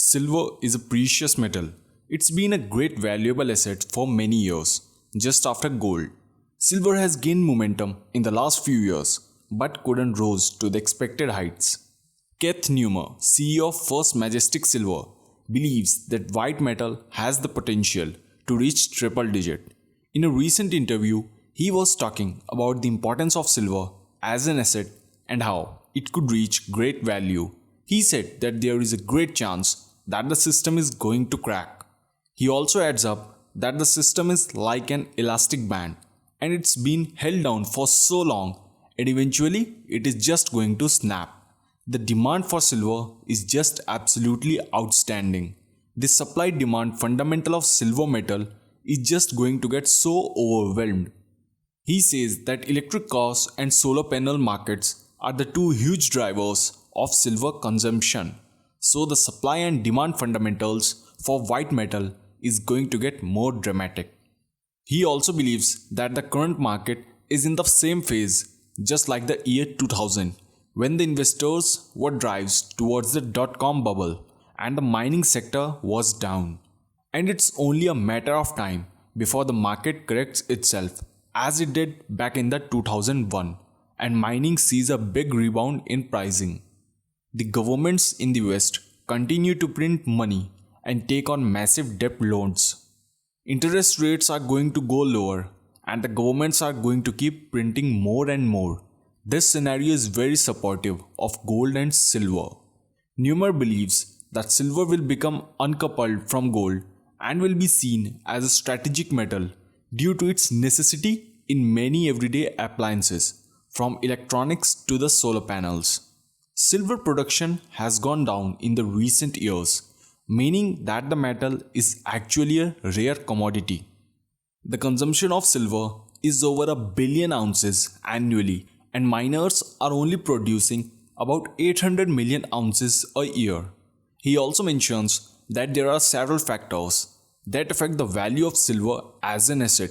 Silver is a precious metal. It's been a great valuable asset for many years, just after gold. Silver has gained momentum in the last few years, but couldn't rise to the expected heights. Keith Neumer, CEO of First Majestic Silver, believes that white metal has the potential to reach triple digit. In a recent interview, he was talking about the importance of silver as an asset and how it could reach great value. He said that there is a great chance that the system is going to crack. He also adds up that the system is like an elastic band and it's been held down for so long and eventually it is just going to snap. The demand for silver is just absolutely outstanding. The supply demand fundamental of silver metal is just going to get so overwhelmed. He says that electric cars and solar panel markets are the two huge drivers of silver consumption. So the supply and demand fundamentals for white metal is going to get more dramatic. He also believes that the current market is in the same phase just like the year 2000 when the investors were drives towards the dot-com bubble and the mining sector was down. And it's only a matter of time before the market corrects itself as it did back in the 2001 and mining sees a big rebound in pricing. The governments in the West continue to print money and take on massive debt loans. Interest rates are going to go lower and the governments are going to keep printing more and more. This scenario is very supportive of gold and silver. Neumer believes that silver will become uncoupled from gold and will be seen as a strategic metal due to its necessity in many everyday appliances, from electronics to the solar panels. Silver production has gone down in the recent years, meaning that the metal is actually a rare commodity. The consumption of silver is over 1 billion ounces annually, and miners are only producing about 800 million ounces a year. He also mentions that there are several factors that affect the value of silver as an asset.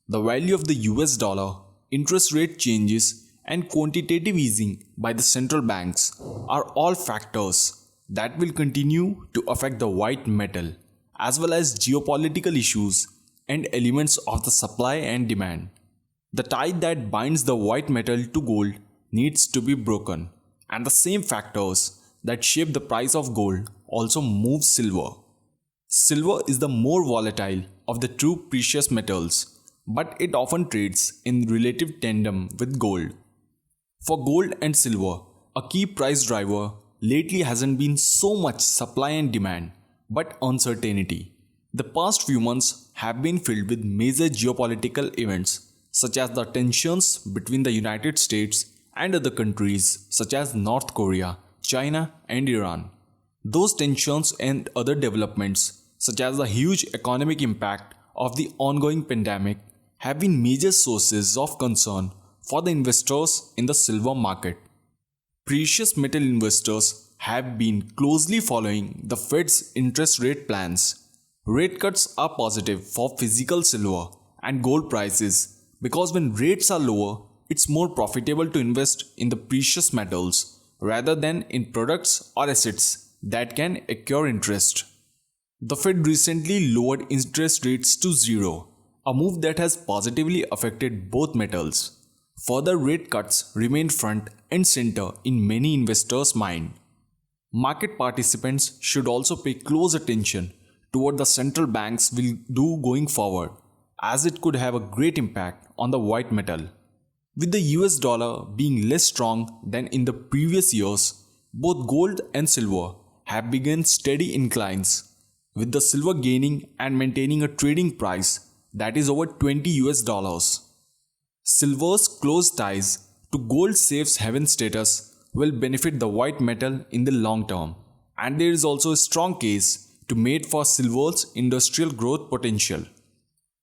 The value of the US dollar, interest rate changes, and quantitative easing by the central banks are all factors that will continue to affect the white metal, as well as geopolitical issues and elements of the supply and demand. The tie that binds the white metal to gold needs to be broken, and the same factors that shape the price of gold also move silver. Silver is the more volatile of the two precious metals, but it often trades in relative tandem with gold. For gold and silver, a key price driver lately hasn't been so much supply and demand, but uncertainty. The past few months have been filled with major geopolitical events, such as the tensions between the United States and other countries such as North Korea, China, and Iran. Those tensions and other developments, such as the huge economic impact of the ongoing pandemic, have been major sources of concern for the investors in the silver market. Precious metal investors have been closely following the Fed's interest rate plans. Rate cuts are positive for physical silver and gold prices because when rates are lower, it's more profitable to invest in the precious metals rather than in products or assets that can accrue interest. The Fed recently lowered interest rates to zero, a move that has positively affected both metals. Further rate cuts remain front and center in many investors' mind. Market participants should also pay close attention to what the central banks will do going forward, as it could have a great impact on the white metal. With the US dollar being less strong than in the previous years, both gold and silver have begun steady inclines, with the silver gaining and maintaining a trading price that is over 20 US dollars. Silver's close ties to gold safe haven status will benefit the white metal in the long term, and there is also a strong case to made for silver's industrial growth potential.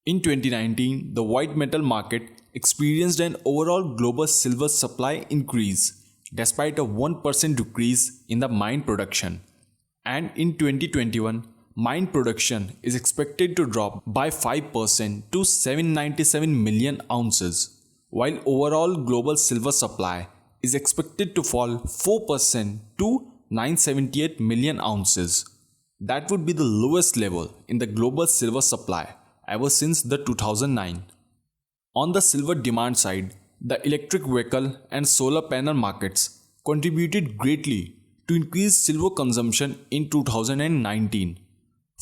In 2019, the white metal market experienced an overall global silver supply increase despite a 1% decrease in the mine production. And in 2021, mine production is expected to drop by 5% to 797 million ounces, while overall global silver supply is expected to fall 4% to 978 million ounces. that would be the lowest level in the global silver supply ever since the 2009. On the silver demand side, the electric vehicle and solar panel markets contributed greatly to increase silver consumption in 2019.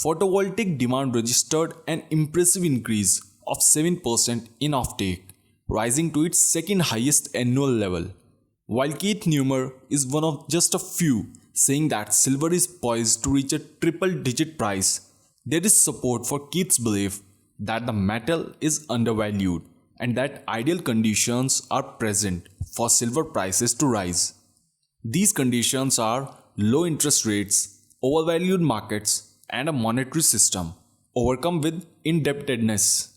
Photovoltaic demand registered an impressive increase of 7% in offtake, rising to its second highest annual level. While Keith Neumer is one of just a few saying that silver is poised to reach a triple-digit price, there is support for Keith's belief that the metal is undervalued and that ideal conditions are present for silver prices to rise. These conditions are low interest rates, overvalued markets, and a monetary system overcome with indebtedness.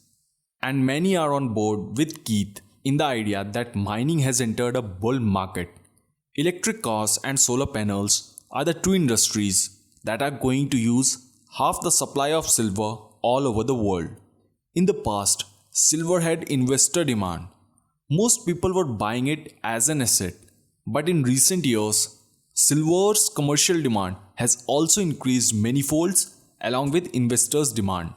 And many are on board with Keith in the idea that mining has entered a bull market. Electric cars and solar panels are the two industries that are going to use half the supply of silver all over the world. In the past, silver had investor demand. Most people were buying it as an asset. But in recent years, silver's commercial demand has also increased many folds along with investors' demand.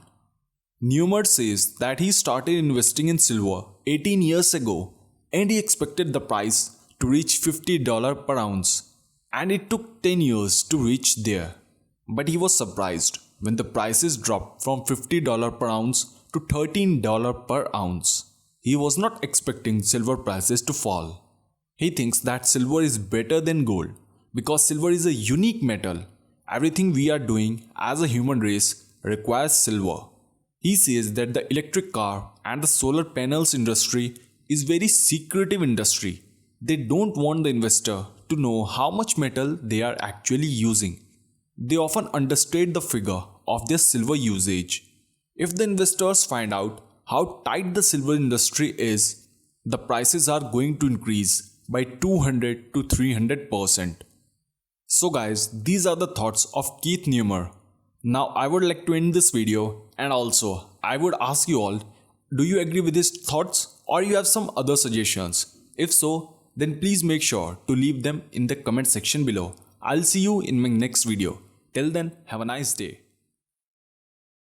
Neumer says that he started investing in silver 18 years ago and he expected the price to reach $50 per ounce, and it took 10 years to reach there. But he was surprised when the prices dropped from $50 per ounce to $13 per ounce. He was not expecting silver prices to fall. He thinks that silver is better than gold because silver is a unique metal. Everything we are doing as a human race requires silver. He says that the electric car and the solar panels industry is very secretive industry. They don't want the investor to know how much metal they are actually using. They often understate the figure of their silver usage. If the investors find out how tight the silver industry is, the prices are going to increase by 200 to 300%. So guys, these are the thoughts of Keith Neumer. Now I would like to end this video, and also I would ask you all, do you agree with his thoughts or you have some other suggestions? If so, then please make sure to leave them in the comment section below. I'll see you in my next video. Till then, have a nice day.